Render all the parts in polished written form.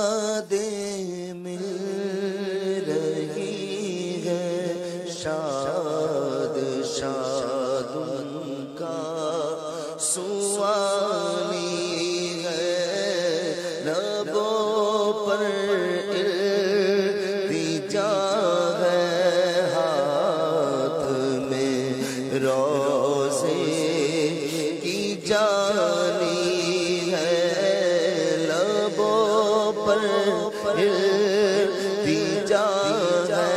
مرادیں مل رہی ہے شاد شاد ان کا سوالی ہے لبوں پر التجا ہے ہاتھ میں روزے کی جالی ہے لبوں پر التجا ہے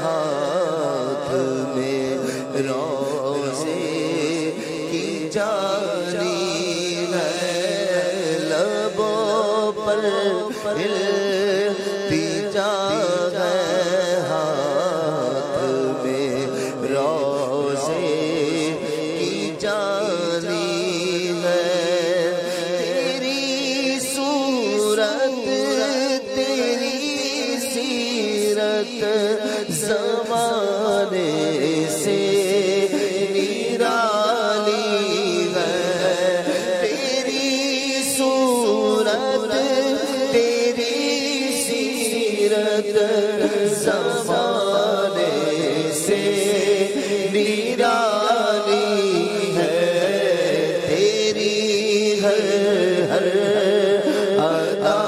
ہاتھ میں روزے کی جالی ہے لبوں پر التجا ہے ہاتھ میں روزے کی جالی ہے تیری صورت تیری سیرت زمانے سے نرالی ہے تیری صورت تیری سیرت زمانے سے نرالی ہے تیری ہر ہر ادا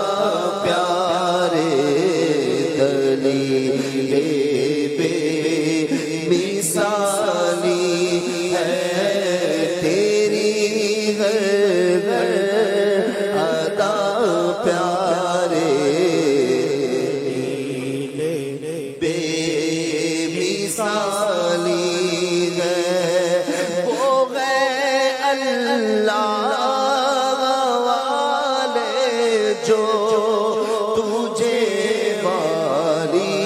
پیارے دلیل بے مثالی ہے تیری ہر ہر ادا پیارے بے مثالی ہے وہ ہے اللہ والے جو تجھے والی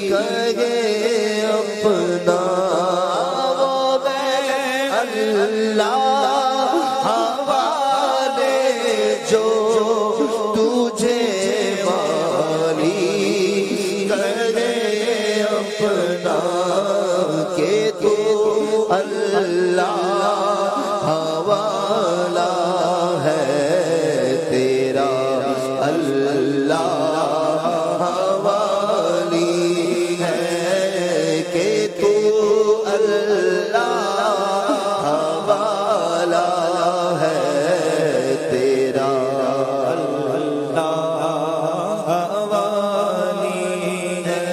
کہے اپنا وہ ہے اللہ والے جو تجھے والی کہے اپنا کہ تو اللہ والا ہے تیرا اللہ والی ہے کہ تو اللہ والا ہے تیرا اللہ والی ہے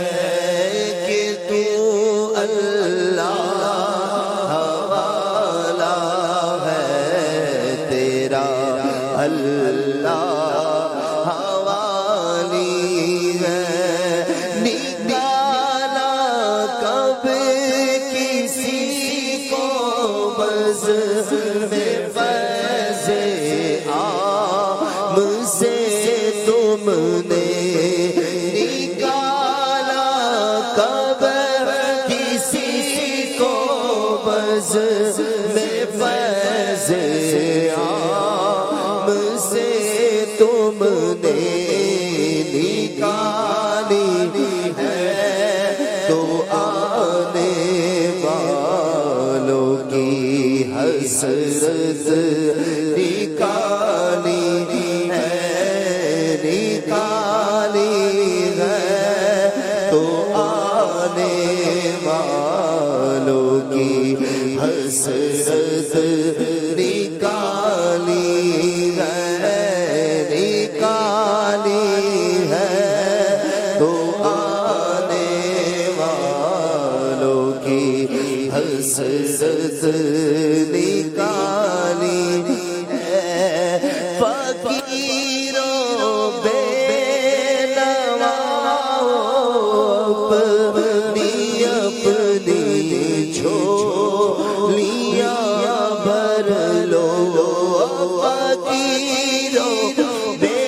کہ تو اللہ والا ہے تیرا اللہ والی ہے نکالا کب کسی کو بز میں فیض عام سے تم نے نکالا کب کسی کو بز میں فیض عام سے تم نے نکالی ہے تو آنے والوں کی حسرت نکالی ہے نکالی ہے تو آنے والوں کی حسرت نکالی ہے نکالی ہے تو آنے والوں کی حسرت نکالی ہے فقیروں بے نواؤں اپنی اپنی جھولیاں بھر لو فقیروں بے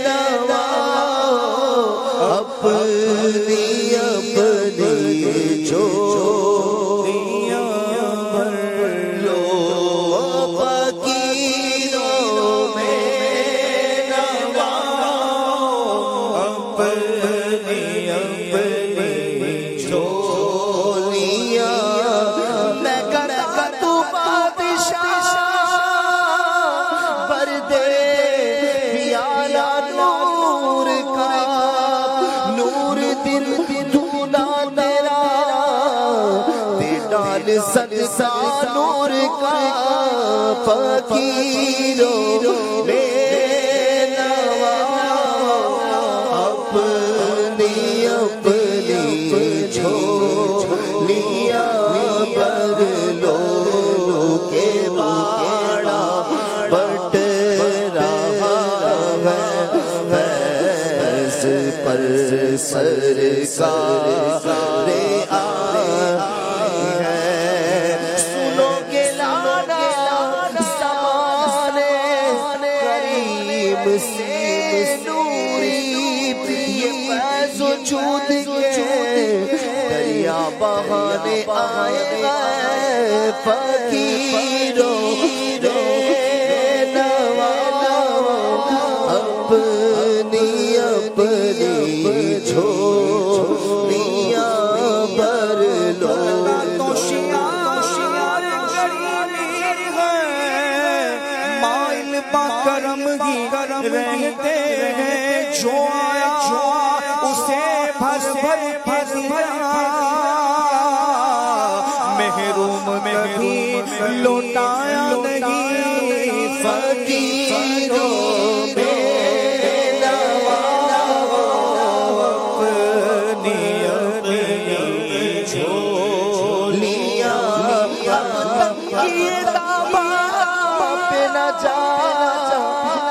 نواؤں اپنی اپنی جھولیاں بھر لو فقیروں بے نواؤں اپنی اپنی صدقہ نور کا فقیروں بے نوا اپنی جھولیاں بھر لو کے باڑا بٹ رہا ہے پر سرکار آئی ہے سنو گے لانا زمانے کریم سے نوری یہ فیض و جود کے دریا بہانے آئے ہیں فقیروں اپنی جھولیاں بھر لو تو شیار کریمی ہے مائل با کرم کی رہتے ہیں جو آیا اسے بھر کے دیا محروم میں بھی لوٹایا نہیں فقیروں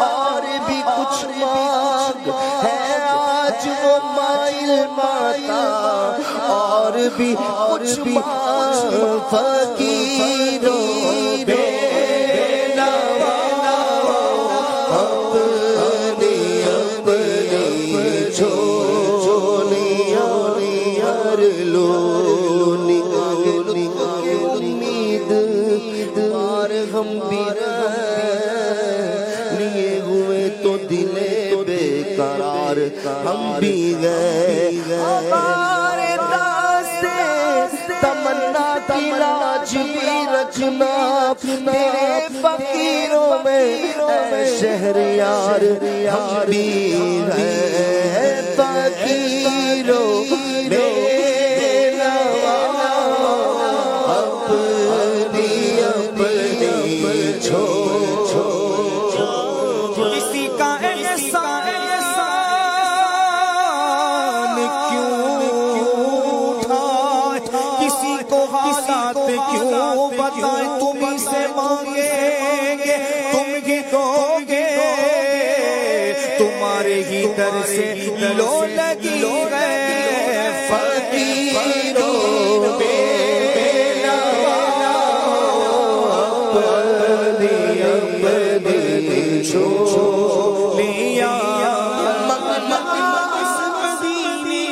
اور بھی کچھ مانگ ہے آج وہ مائل ماتا اور بھی کچھ مانگ فقیروں بے نوا اپنی جھولیاں بھر لو امید مار ہم بھی لیے ہوئے تو دلے بے قرار ہم بھی گئے ہمارے راستے تمنا کی لاج بھی رکھنا تیرے فقیروں میں اے شہریار ہم بھی گئے فقیروں میں کسی کا احسان کیوں اٹھائے کسی کو حالات کیوں بتائے تم ہی سے مانگیں گے تم ہی دو گے تمہارے ہی در سے لو لگی ہے فقیروں بے نوا جھولیاں اس مدینے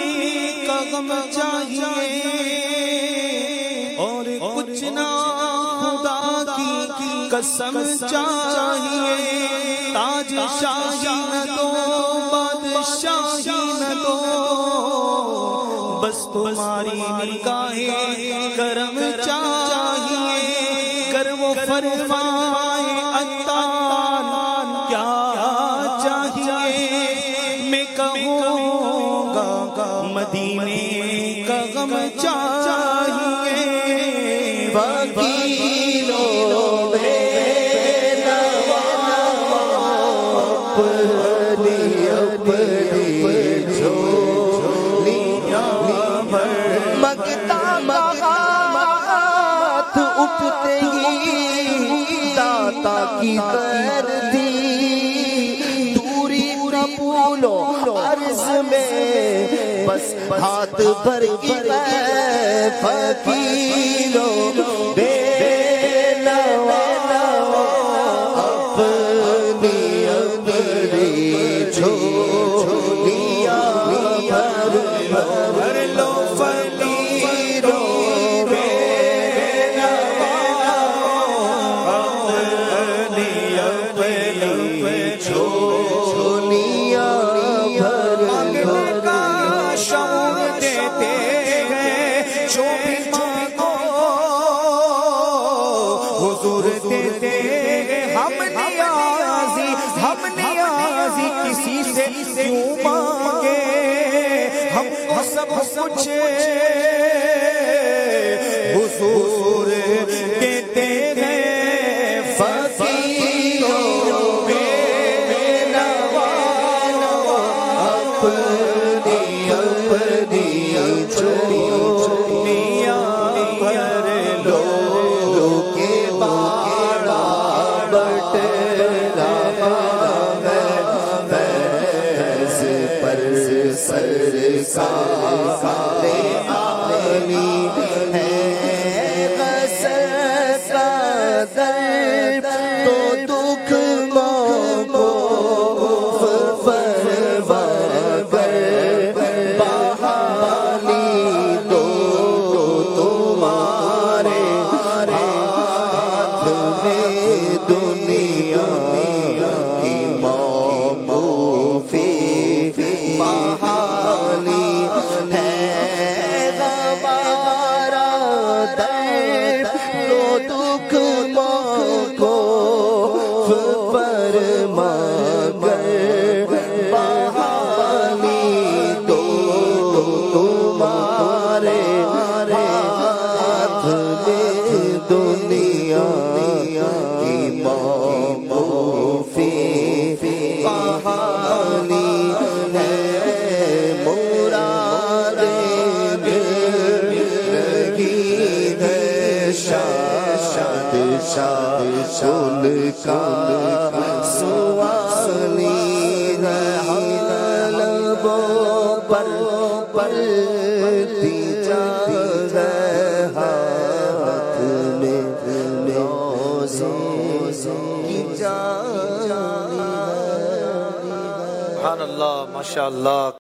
کا غم چاہیے اور کچھ نہ خدا کی قسم چاہیے تاج شاہی نہ دو بادشاہی نہ دو بس تمہاری نگاہ کرم چاہیے کر وہ فرمائے عطار کیا چاہیے میں کہوں گا مدینے کا غم چاہیے فقیروں بے نوا اپنی جھولیاں بھر مگتا ہاتھ اٹھتے ہی داتا کی خیر دی دوری نہ بھولو عرض میں بس ہاتھ بھر کے فقیروں بے نوا اپنی جھولیاں بھر لو فقیروں بے نوا اپنی جھولیاں بھر کا شعور دیتے ہیں جو بھی مانگو حضور دیتے ہیں ہم نیازی کسی سے کیوں مانگے ہم کو سب کچھ حضور کہتے ہیں فقیروں میں نوالو اپنی اپنی چوٹیاں بھر لو کے باڑا بٹلا فیض پر سرکار عالی ہے غسل کا در تو دکھ موقوف پرور بحالی تو تمہارے ہاتھ میں دنیا کی موقوفی بحالی ہے ہمارا در تو دکھ موقوف پر مگر بحالی تو تمہارے ہاتھ میں دنیا کی موقوفی بحالی ہے مراد رہی ہے شاد شل کا سوالی ہے لبوں پر پلتی جائے ہاتھ میں روزے کی جان سبحان اللہ، ماشاء اللہ.